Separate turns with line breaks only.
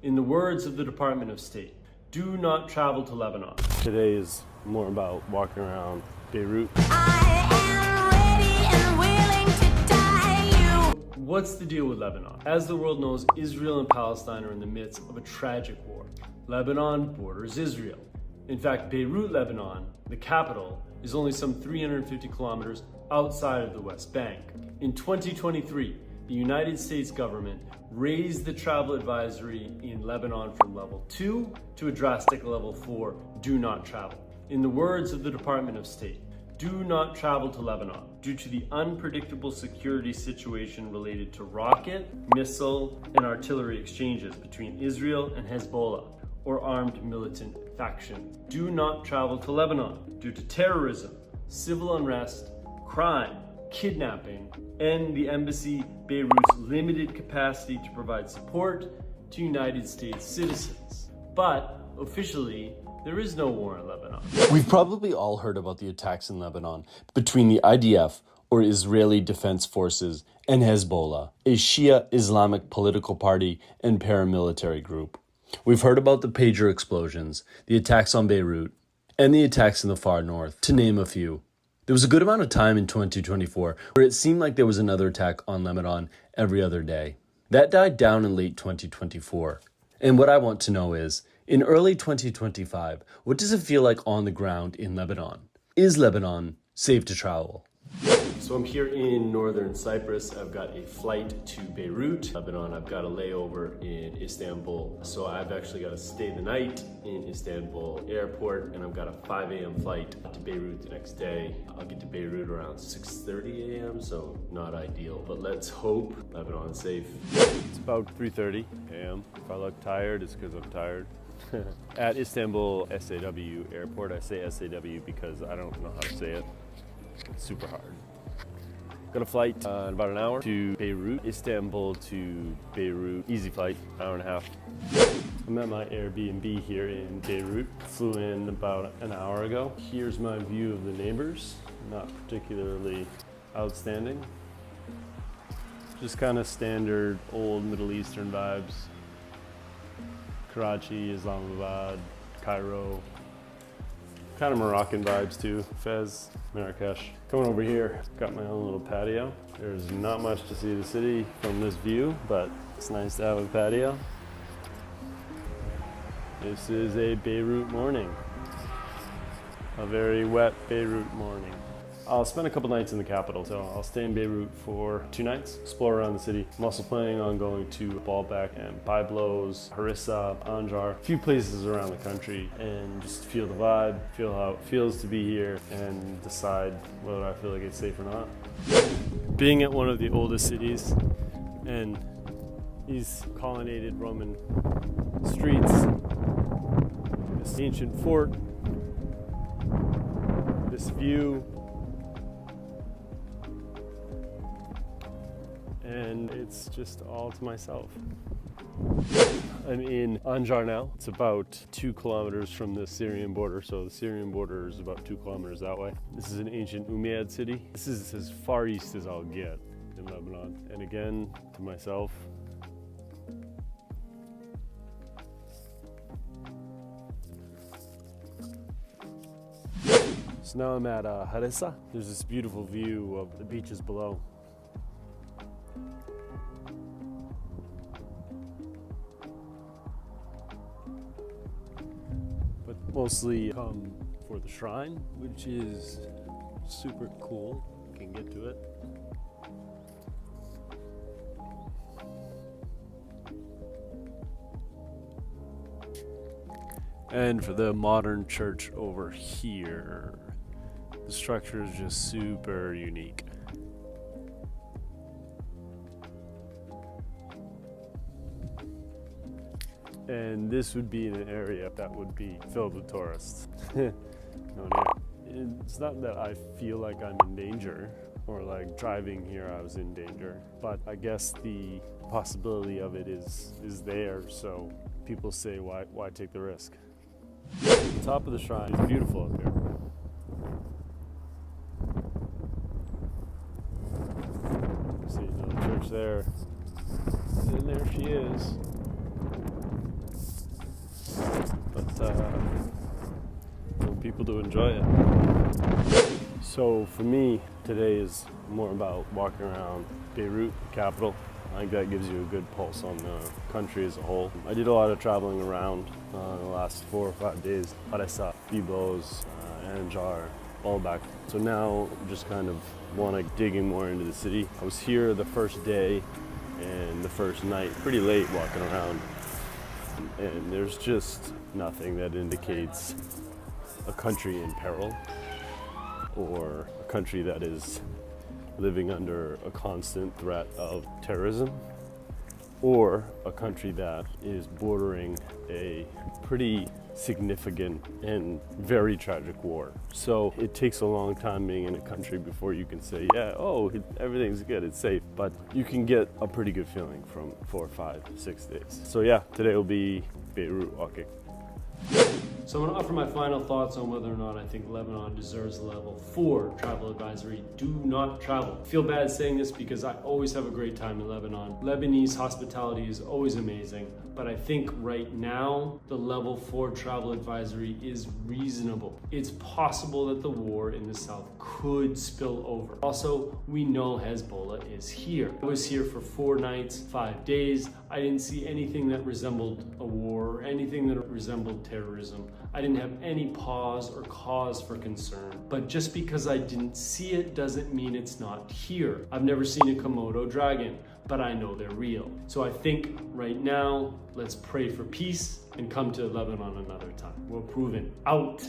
In the words of the Department of State, do not travel to Lebanon. Today is more about walking around Beirut. What's the deal with Lebanon? As the world knows, Israel and Palestine are in the midst of a tragic war. Lebanon borders Israel. In fact, Beirut, Lebanon, the capital, is only some 350 kilometers outside of the West Bank. In 2023, the United States government raised the travel advisory in Lebanon from level 2 to a drastic level 4, do not travel. In the words of the Department of State, do not travel to Lebanon due to the unpredictable security situation related to rocket, missile, and artillery exchanges between Israel and Hezbollah, or armed militant factions. Do not travel to Lebanon due to terrorism, civil unrest, crime, kidnapping, and the embassy Beirut's limited capacity to provide support to United States citizens. But officially, there is no war in Lebanon.
We've probably all heard about the attacks in Lebanon between the IDF, or Israeli Defense Forces, and Hezbollah, a Shia Islamic political party and paramilitary group. We've heard about the pager explosions, the attacks on Beirut, and the attacks in the far north, to name a few. There was a good amount of time in 2024 where it seemed like there was another attack on Lebanon every other day. That died down in late 2024. And what I want to know is, in early 2025, what does it feel like on the ground in Lebanon? Is Lebanon safe to travel?
So I'm here in northern Cyprus. I've got a flight to Beirut, Lebanon. I've got a layover in Istanbul. So I've actually got to stay the night in Istanbul airport, and I've got a 5 a.m. flight to Beirut the next day. I'll get to Beirut around 6:30 a.m., so not ideal, but let's hope Lebanon is safe. It's about 3:30 a.m. If I look tired, it's because I'm tired. At Istanbul SAW airport, I say SAW because I don't know how to say it. It's super hard. Got a flight in about an hour to Beirut, Istanbul to Beirut, easy flight, hour and a half. I'm at my Airbnb here in Beirut, flew in about an hour ago. Here's my view of the neighbors, not particularly outstanding. Just kind of standard old Middle Eastern vibes. Karachi, Islamabad, Cairo. Kind of Moroccan vibes too. Fez, Marrakesh. Coming over here, got my own little patio. There's not much to see the city from this view, but it's nice to have a patio. This is a Beirut morning. A very wet Beirut morning. I'll spend a couple nights in the capital, so I'll stay in Beirut for 2 nights, explore around the city. I'm also planning on going to Baalbek and Byblos, Harrisa, Aanjar, a few places around the country, and just feel the vibe, feel how it feels to be here, and decide whether I feel like it's safe or not. Being at one of the oldest cities, and these colonnaded Roman streets, this ancient fort, this view, and it's just all to myself. I'm in Aanjar now. It's about 2 kilometers from the Syrian border, so the Syrian border is about 2 kilometers that way. This is an ancient Umayyad city. This is as far east as I'll get in Lebanon. And again, to myself. So now I'm at Harrisa. There's this beautiful view of the beaches below. But mostly come for the shrine, which is super cool. You can get to it. And for the modern church over here, the structure is just super unique. And this would be in an area that would be filled with tourists. It's not that I feel like I'm in danger, or like driving here I was in danger, but I guess the possibility of it is there, so people say why take the risk. The top of the shrine is beautiful up here. See another church there, and there she is. people to enjoy it. So for me, today is more about walking around Beirut, the capital. I think that gives you a good pulse on the country as a whole. I did a lot of traveling around the last 4 or 5 days. Harrisa, Byblos, Aanjar, all back. So now just kind of want to digging more into the city. I was here the first day and the first night, pretty late walking around. And there's just nothing that indicates a country in peril or a country that is living under a constant threat of terrorism, or a country that is bordering a pretty significant and very tragic war. So it takes a long time being in a country before you can say, yeah, oh, everything's good, it's safe. But you can get a pretty good feeling from 4, 5, 6 days. So yeah, today will be Beirut walking. So I'm going to offer my final thoughts on whether or not I think Lebanon deserves a level 4 travel advisory. Do not travel. I feel bad saying this because I always have a great time in Lebanon. Lebanese hospitality is always amazing, but I think right now the level 4 travel advisory is reasonable. It's possible that the war in the south could spill over. Also, we know Hezbollah is here. I was here for 4 nights, 5 days. I didn't see anything that resembled a war or anything that resembled terrorism. I didn't have any pause or cause for concern. But just because I didn't see it doesn't mean it's not here. I've never seen a Komodo dragon, but I know they're real. So I think right now, let's pray for peace and come to Lebanon another time. We're proven out.